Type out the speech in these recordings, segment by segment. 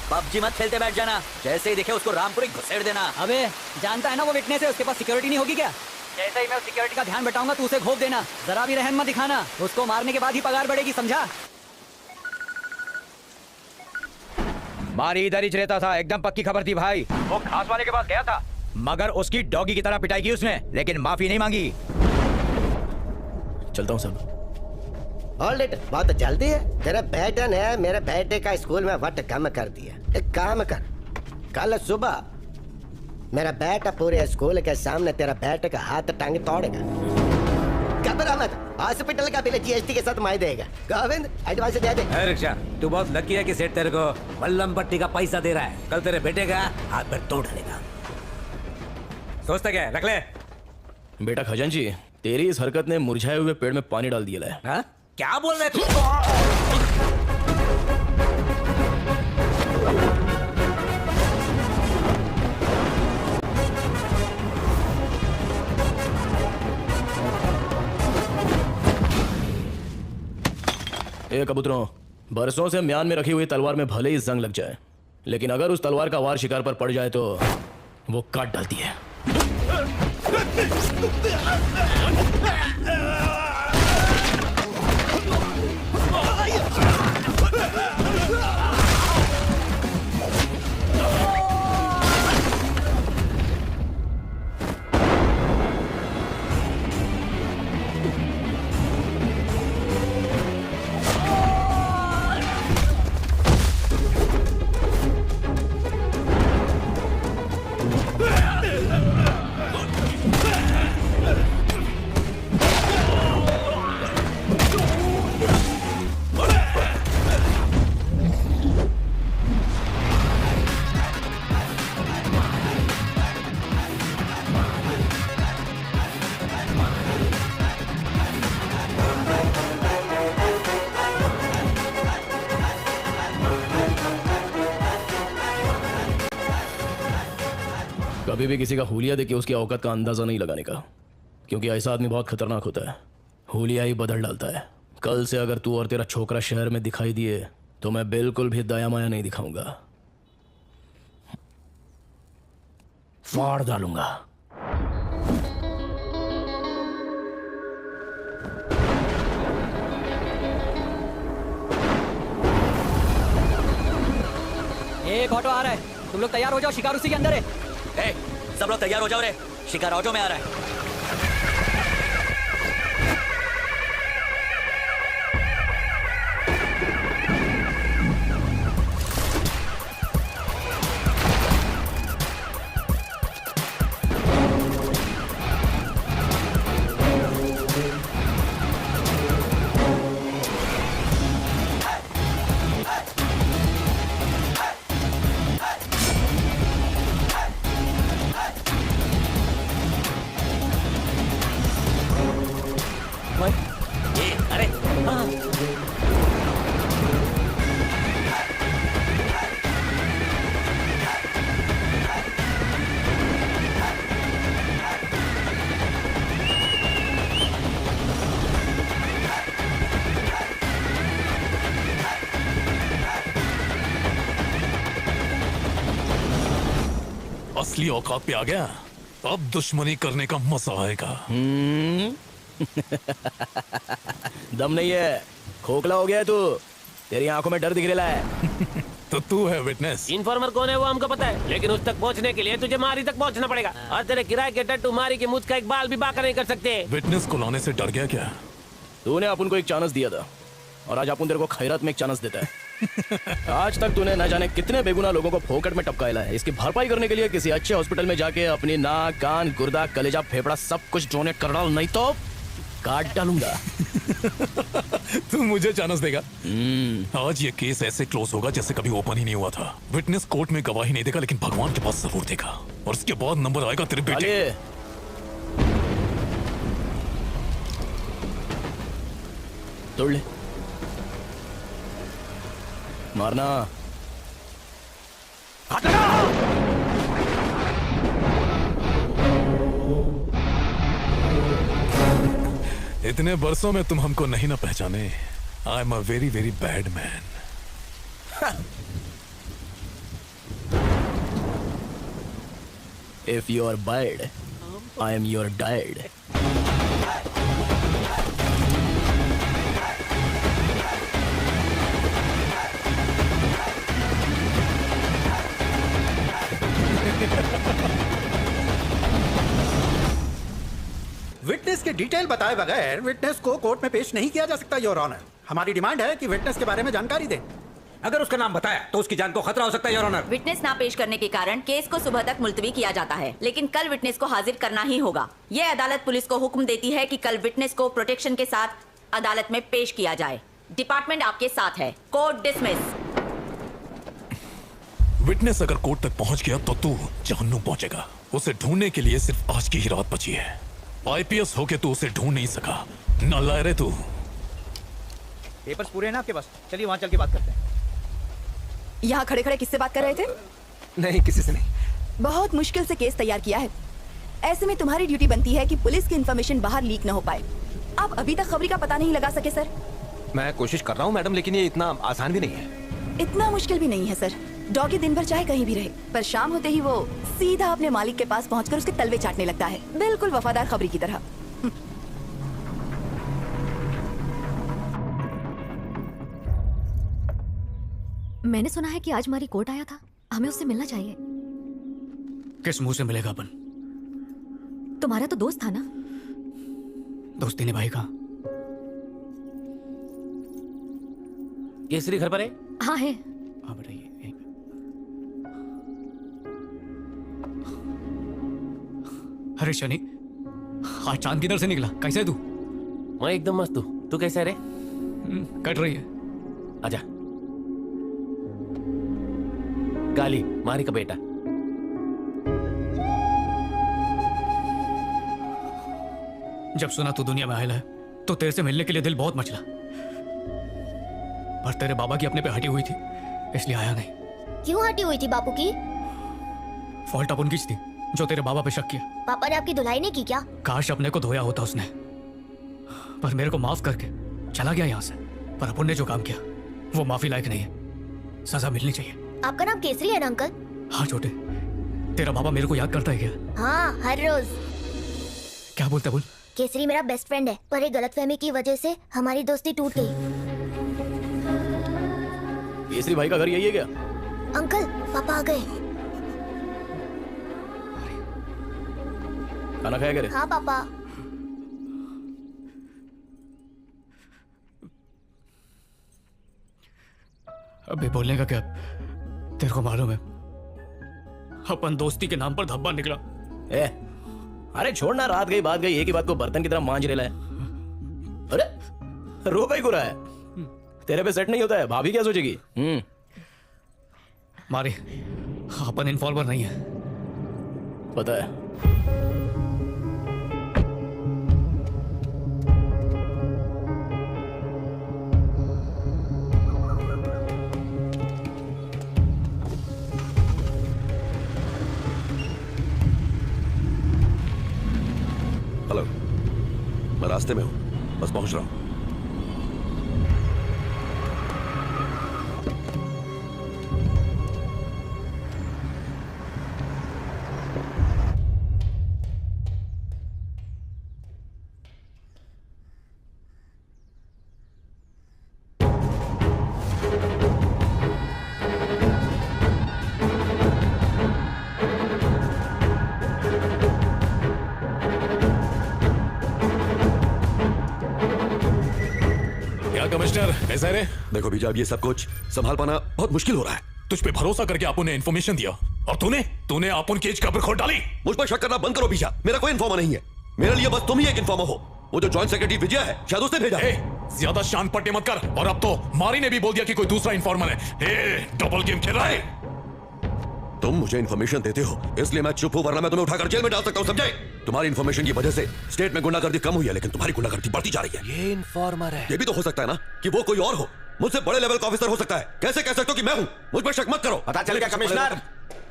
PUBG मत खेलते बैठ जाना, जैसे ही दिखे उसको रामपुरी घुसेड़ देना। अबे जानता है ना वो विटनेस है, उसके पास सिक्योरिटी नहीं होगी क्या? जैसे ही मैं सिक्योरिटी का ध्यान बटाऊंगा तू उसे घोप देना, जरा भी रहम मत दिखाना। उसको मारने के बाद ही पगार बढ़ेगी, समझा? मारी इधर ही रहता था, एकदम पक्की खबर थी भाई। वो घास वाले के पास गया था, मगर उसकी डॉगी की तरह पिटाई की उसने, लेकिन माफी नहीं मांगी। चलता हूँ सब। ऑलराइट, बहुत जल्दी है। तेरा बेटा ने मेरे बेटे का स्कूल में वट कम कर दिया। एक काम कर, कल सुबह मेरा बेटा पूरे स्कूल के सामने तेरा बेटे का हाथ टांग तोड़ेगा। घबरा मत, हॉस्पिटल का बिल जीएसटी के साथ मैं देगा। गोविंद एडवांस दे दे। रिक्शा, तू बहुत लकी है कि सेठ तेरे को बल्लम पट्टी का पैसा दे रहा है। कल तेरे बेटे का हाथ पैर तोड़ लेगा। सोचता क्या है, रख ले। बेटा खजांची, तेरी इस हरकत ने मुरझाए हुए पेड़ में पानी डाल दिया है। हाँ? क्या बोल रहे तू? ए कबूतरों, बरसों से म्यान में रखी हुई तलवार में भले ही जंग लग जाए, लेकिन अगर उस तलवार का वार शिकार पर पड़ जाए तो वो काट डालती है। कभी भी किसी का हुलिया देख के उसकी औकात का अंदाजा नहीं लगाने का, क्योंकि ऐसा आदमी बहुत खतरनाक होता है। हुलिया ही बदल डालता है। कल से अगर तू और तेरा छोकरा शहर में दिखाई दिए तो मैं बिल्कुल भी दया माया नहीं दिखाऊंगा, फाड़ डालूंगा। एक ऑटो आ रहा है, तुम लोग तैयार हो जाओ, शिकार उसी के अंदर है। ए, सब लोग तैयार हो जाओ रे, शिकार ऑटो में आ रहा है। असली औकात पे आ गया, अब दुश्मनी करने का मजा आएगा। दम नहीं है, खोखला हो गया है तू, तेरी आंखों में डर दिख रहा है। तो तू है विटनेस। इन्फॉर्मर कौन है वो हमको पता है, लेकिन उस तक पहुंचने के लिए तुझे मारी तक पहुंचना पड़ेगा, और तेरे किराए के टट्टू मारी के मुझ का एक बाल भी बाका नहीं कर सकते। विटनेस को लाने से डर गया क्या? तूने अपन को एक चांस दिया था, और आज अपन तेरे को खैरत में एक चांस देता है। आज तक तूने न जाने कितने बेगुनाह लोगों को फोकट में टपकाया है। इसकी भरपाई करने के लिए किसी अच्छे हॉस्पिटल में जाके अपनी नाक, कान, गुर्दा, कलेजा, फेफड़ा सब कुछ डोनेट कर डाल, नहीं तो काट डालूंगा। तू मुझे चांस देगा? आज ये केस ऐसे क्लोज होगा जैसे कभी ओपन ही नहीं हुआ था। विटनेस कोर्ट में गवाही नहीं देगा, लेकिन भगवान के पास जरूर देगा, और उसके बाद नंबर आएगा तेरे बेटे। तोड़ ले, मारना। इतने बरसों में तुम हमको नहीं ना पहचाने। I am a very very bad man. If you are bad, I am your dad. Witness के डिटेल बताए बगैर विटनेस को कोर्ट में पेश नहीं किया जा सकता योर ऑनर। हमारी डिमांड है कि विटनेस के बारे में जानकारी दें। अगर उसका नाम बताया तो उसकी जान को खतरा हो सकता है योर ऑनर। विटनेस ना पेश करने के कारण केस को सुबह तक मुलतवी किया जाता है, लेकिन कल विटनेस को हाजिर करना ही होगा। ये अदालत पुलिस को हुक्म देती है कि कल विटनेस को प्रोटेक्शन के साथ अदालत में पेश किया जाए। डिपार्टमेंट आपके साथ है। Court dismiss. विटनेस अगर कोर्ट तक पहुंच गया तो तू जहन्नुम पहुंचेगा। उसे ढूंढने के लिए सिर्फ आज की ही रात बची है। आईपीएस होके तू उसे ढूंढ नहीं सका। नालायक रे तू। पेपर्स पूरे हैं ना आपके पास? चलिए वहां चल के बात करते हैं। यहाँ खड़े खड़े किससे बात कर रहे थे? नहीं, किसी से नहीं। बहुत मुश्किल से केस तैयार किया है। ऐसे में तुम्हारी ड्यूटी बनती है कि पुलिस की इंफॉर्मेशन बाहर लीक न हो पाए। आप अभी तक खबरी का पता नहीं लगा सके सर? मैं कोशिश कर रहा हूँ मैडम, लेकिन ये इतना आसान भी नहीं है। इतना मुश्किल भी नहीं है सर। डॉगी दिन भर चाहे कहीं भी रहे, पर शाम होते ही वो सीधा अपने मालिक के पास पहुंचकर उसके तलवे चाटने लगता है, बिल्कुल वफादार खबरी की तरह। मैंने सुना है कि आज हमारी कोर्ट आया था, हमें उससे मिलना चाहिए। किस मुंह से मिलेगा अपन? तुम्हारा तो दोस्त था ना? दोस्ती निभाई का। केसरी घर पर है? हाँ है। हाँ बताइए। अरे शनि, आज चांद किधर से निकला? कैसे है तू? मैं एकदम मस्त हूँ। तू कैसा है रे? कट रही है। आजा। गाली मारी का बेटा। जब सुना तू दुनिया में आया है तो तेरे से मिलने के लिए दिल बहुत मचला, पर तेरे बाबा की अपने पे हटी हुई थी इसलिए आया नहीं। क्यों हटी हुई थी बापू की? फॉल्ट अपन की थी जो तेरे बाबा पे शक किया। पापा ने आपकी धुलाई नहीं की क्या? काश अपने को धोया होता उसने, पर मेरे को माफ करके चला गया यहाँ से। पर अपन ने जो काम किया वो माफी लायक नहीं है, सजा मिलनी चाहिए। आपका नाम केसरी है ना अंकल? हाँ छोटे, तेरा बाबा मेरे को याद करता है क्या? हाँ, हर रोज। क्या बोलता बोल? केसरी मेरा बेस्ट फ्रेंड है, पर एक गलतफहमी की वजह से हमारी दोस्ती टूट गई। केसरी भाई का घर यही है क्या? अंकल, पापा आ गए। खाना खाया करे? हाँ पापा। अबे बोलने का क्या? तेरे को मालूम है अपन दोस्ती के नाम पर धब्बा निकला। अरे छोड़ना, रात गई बात गई, एक ही बात को बर्तन की तरह मांझ रहा है। अरे रो का ही रहा है, तेरे पे सेट नहीं होता है, भाभी क्या सोचेगी? मारे अपन इन्फॉर्मर नहीं है, पता है। हेलो, मैं रास्ते में हूं, बस पहुंच रहा हूं। कमिश्नर कैसा रे? देखो बीजा, अब ये सब कुछ संभाल पाना बहुत मुश्किल हो रहा है। तुझ पे भरोसा करके आपने इन्फॉर्मेशन दिया और तूने आपन केज कब्र खोद डाली। मुझ पर शक करना बंद करो बीजा, मेरा कोई इन्फॉर्मर नहीं है। मेरे लिए बस तुम ही एक इन्फॉर्मर हो। वो जो जॉइंट सेक्रेटरी विजय है, शायद उसने भेजा है। ज्यादा शान पट्टे मत कर। और अब तो मारी ने भी बोल दिया कि कोई दूसरा इन्फॉर्मर है। डबल गेम खेल रहा है। तुम मुझे इन्फॉर्मेशन देते हो इसलिए मैं चुप हूं, वरना मैं तुम्हें उठाकर जेल में डाल सकता हूं, समझे? तुम्हारी इन्फॉर्मेशन की वजह से स्टेट में गुंडागर्दी कम हुई है, लेकिन तुम्हारी गुंडागर्दी बढ़ती जा रही है। ये इन्फॉर्मर है। ये भी तो हो सकता है ना कि वो कोई और हो, मुझसे बड़े लेवल का ऑफिसर हो सकता है। कैसे कह सकते हो कि मैं हूं? मुझ पर शक मत करो। पता चल गया कमिश्नर,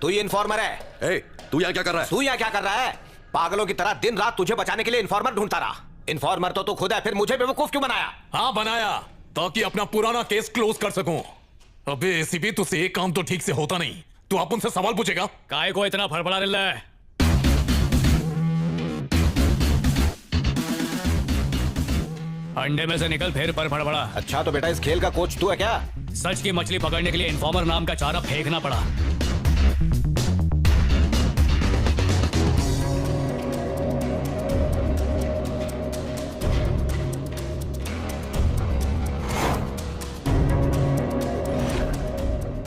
तू ये इन्फॉर्मर है। ए, तू यहाँ क्या कर रहा है? तू यहाँ क्या कर रहा है? पागलों की तरह दिन रात तुझे बचाने के लिए इन्फॉर्मर ढूंढता रहा। इन्फॉर्मर तो तू खुद है, फिर मुझे बेवकूफ क्यों बनाया? हाँ बनाया, ताकि अपना पुराना केस क्लोज कर सकूं। अबे एसीपी, तुझसे एक काम तो ठीक से होता नहीं। तू आप उनसे सवाल पूछेगा? काय को इतना फड़फड़ा रहा है? अंडे में से निकल फिर पर फड़फड़ा। अच्छा तो बेटा इस खेल का कोच तू है क्या? सच की मछली पकड़ने के लिए इन्फॉर्मर नाम का चारा फेंकना पड़ा।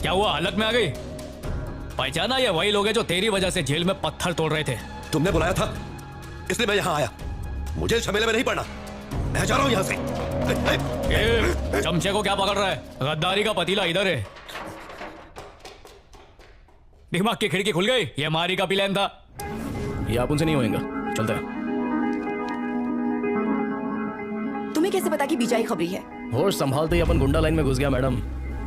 क्या हुआ, हालत में आ गई? पहचाना ये वही लोग हैं जो तेरी वजह से जेल में पत्थर तोड़ रहे थे। तुमने बुलाया था इसलिए मैं यहाँ आया। मुझे झमेले में नहीं पड़ना, मैं जा रहा हूँ यहाँ से। चमचे को क्या पकड़ रहा है? गद्दारी का पतीला इधर है। दिमाग की खिड़की खुल गई। ये मारी का प्लान था। ये आप उनसे नहीं होएगा। चलता है। तुम्हें कैसे पता कि बीजा ही खबरी है? होश संभालते ही अपन गुंडा लाइन में घुस गया मैडम।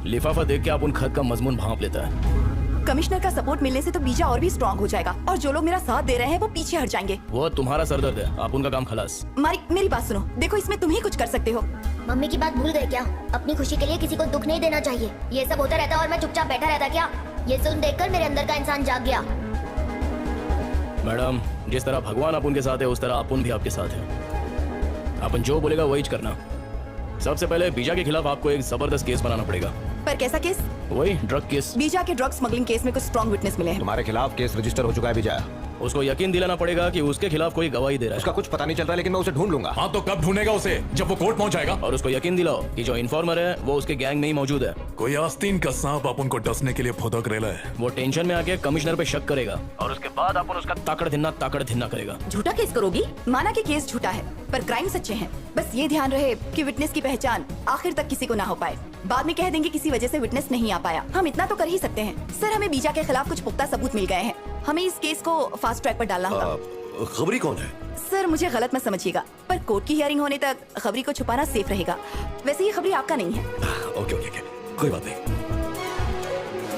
लिफाफा देख के आप उन खत का मजमून भांप लेता है। कमिश्नर का सपोर्ट मिलने से तो बीजा और भी स्ट्रांग हो जाएगा और जो लोग मेरा साथ दे रहे हैं वो पीछे हट जाएंगे। वो तुम्हारा सरदर्द है, आप उनका काम खलास। मेरी बात सुनो, देखो इसमें तुम ही कुछ कर सकते हो। मम्मी की बात भूल गए क्या? अपनी खुशी के लिए किसी को दुख नहीं देना चाहिए। ये सब होता रहता और मैं चुपचाप बैठा रहता क्या? ये सुन देखकर मेरे अंदर का इंसान जाग गया। मैडम, जिस तरह भगवान आप उनके साथ है उस तरह अपन भी आपके साथ है। अपन जो बोलेगा वही करना। सबसे पहले बीजा के खिलाफ आपको एक जबरदस्त केस बनाना पड़ेगा। पर कैसा केस? वही ड्रग केस। बीजा के ड्रग स्मगलिंग केस में कुछ स्ट्रॉन्ग विटनेस मिले हैं। तुम्हारे खिलाफ केस रजिस्टर हो चुका है विजय। उसको यकीन दिलाना पड़ेगा कि उसके खिलाफ कोई गवाही दे रहा है। उसका कुछ पता नहीं चल रहा है लेकिन मैं उसे ढूंढ लूंगा। हाँ तो कब ढूंढेगा उसे? जब वो कोर्ट पहुंच जाएगा। और उसको यकीन दिलाओ कि जो इन्फॉर्मर है वो उसके गैंग में ही मौजूद है। कोई आस्तीन का सांप अपन को डसने के लिए फुदक रेला है। वो टेंशन में आके कमिश्नर पे शक करेगा और उसके बाद अपन उसका ताकड़ धिन्ना करेगा। झूठा केस करोगी? माना कि केस झूठा है पर क्राइम सच्चे हैं। बस ये ध्यान रहे कि विटनेस की पहचान आखिर तक किसी को ना हो पाए। बाद में कह देंगे किसी वजह से विटनेस नहीं आ पाया। हम इतना तो कर ही सकते हैं। सर, हमें बीजा के खिलाफ कुछ पुख्ता सबूत मिल गए हैं। हमें इस केस को फास्ट ट्रैक पर डालना होगा। खबरी कौन है? सर, मुझे गलत मत समझिएगा पर कोर्ट की हियरिंग होने तक खबरी को छुपाना सेफ रहेगा। वैसे ये खबरी आपका नहीं है। ओके, कोई बात नहीं।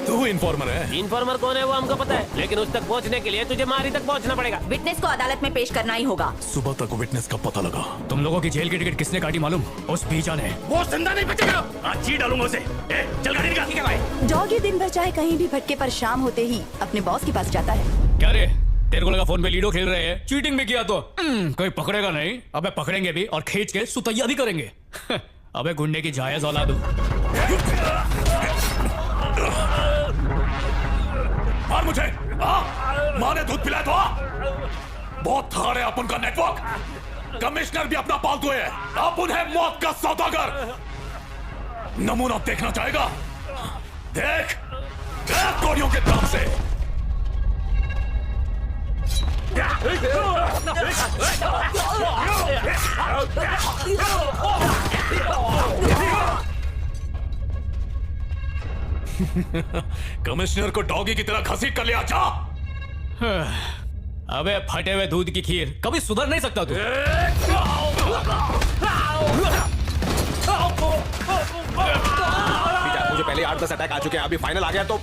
तू इन्फॉर्मर है? इन्फॉर्मर कौन है वो हमको पता है, लेकिन उस तक पहुंचने के लिए तुझे मारी तक पहुंचना पड़ेगा। विटनेस को अदालत में पेश करना ही होगा। सुबह तक विटनेस का पता लगा। तुम लोगों की जेल की टिकट किसने काटी मालूम? उस बीजा ने। वो जिंदा नहीं बचेगा। आज जी डालूंगा उसे। चल गाड़ी निकाल। ठीक है भाई। डॉगी दिन भर चाहे कहीं भी भटके पर शाम होते ही अपने बॉस के पास जाता है। क्या रे, तेरे को लगा फोन पे लीडो खेल रहे हैं? चीटिंग भी किया तो कोई पकड़ेगा नहीं। अबे पकड़ेंगे भी और खींच के सुतैया भी करेंगे। अबे गुंडे की जायज औलाद हूं। मार मुझे। माँ ने दूध पिलाया तो बहुत थार है अपन का नेटवर्क। कमिश्नर भी अपना पालतू है। अपन है मौत का सौदागर। नमूना देखना चाहेगा? देख कोड़ियों के दाम से। कमिश्नर को डॉगी की तरह घसीट कर लिया। जा। अबे फटे हुए दूध की खीर, कभी सुधर नहीं सकता तू। मुझे पहले 8-10 अटैक आ चुके हैं, अभी फाइनल आ गया तो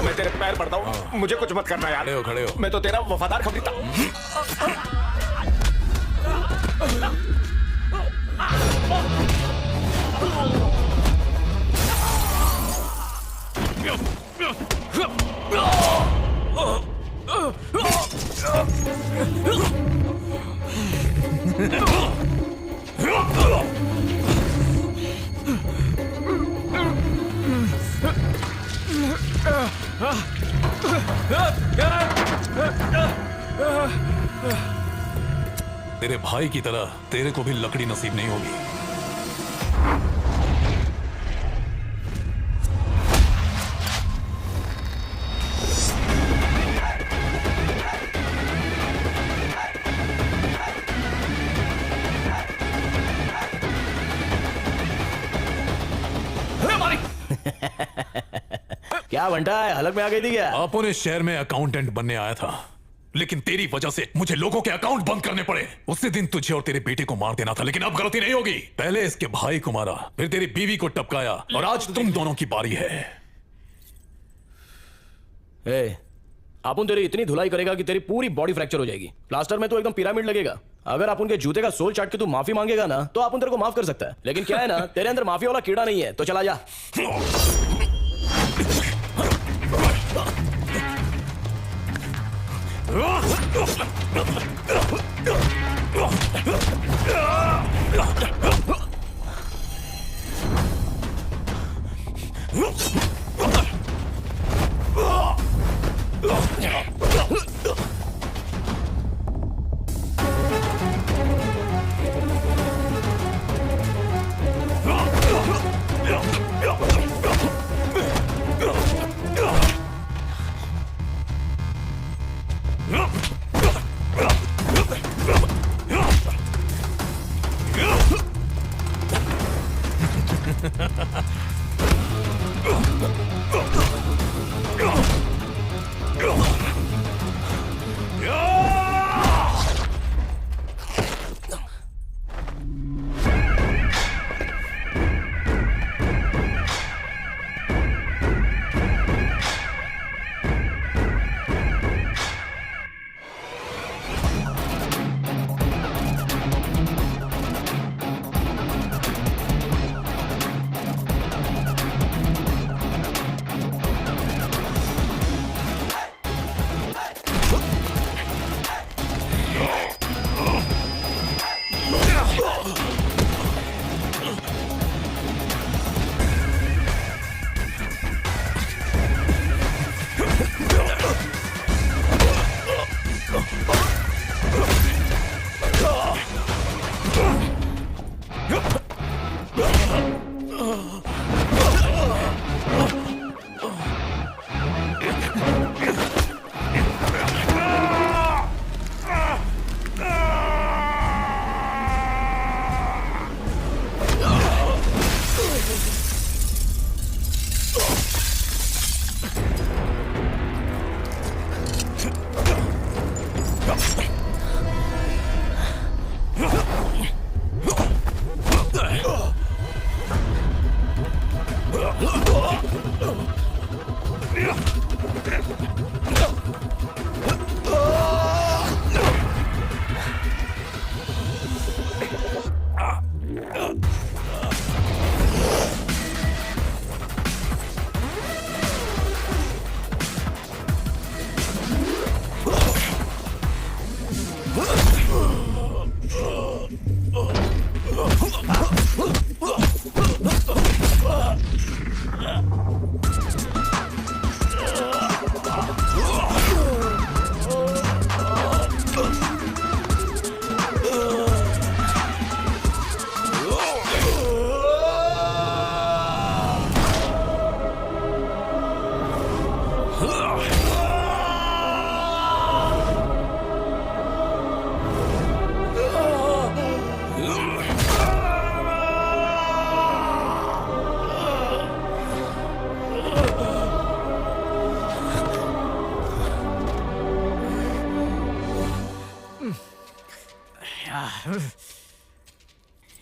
मैं तेरे पैर पड़ता हूँ। मुझे कुछ मत करना यार। खड़े हो। मैं तो तेरा वफादार खबरी था। तेरे भाई की तरह तेरे को भी लकड़ी नसीब नहीं होगी। क्या बंटा है, हलक में आ गई थी क्या? अपन इस शहर में अकाउंटेंट बनने आया था, लेकिन तेरी वजह से मुझे लोगों के अकाउंट बंद करने पड़े। उसी दिन तुझे और तेरे बेटे को मार देना था, लेकिन अब गलती नहीं होगी। पहले इसके भाई को मारा, फिर तेरी बीवी को टपकाया और आज तुम दोनों की बारी है। अपन तेरी इतनी धुलाई करेगा कि तेरी पूरी बॉडी फ्रैक्चर हो जाएगी। प्लास्टर में तो एकदम पिरामिड लगेगा। अगर आप उनके जूते का सोल चाट के तू माफी मांगेगा ना तो आप तेरे को माफ कर सकता है, लेकिन क्या है ना, तेरे अंदर माफी वाला कीड़ा नहीं है, तो चला जा।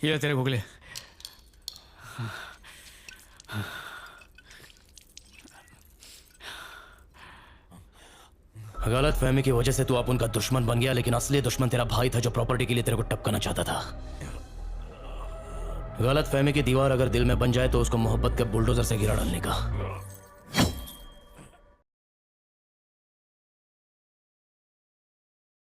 ये तेरे घुगले। गलत फहमी की वजह से तू आप उनका दुश्मन बन गया, लेकिन असली दुश्मन तेरा भाई था जो प्रॉपर्टी के लिए तेरे को टपकाना चाहता था। गलत फहमी की दीवार अगर दिल में बन जाए तो उसको मोहब्बत के बुलडोजर से गिरा डालने का।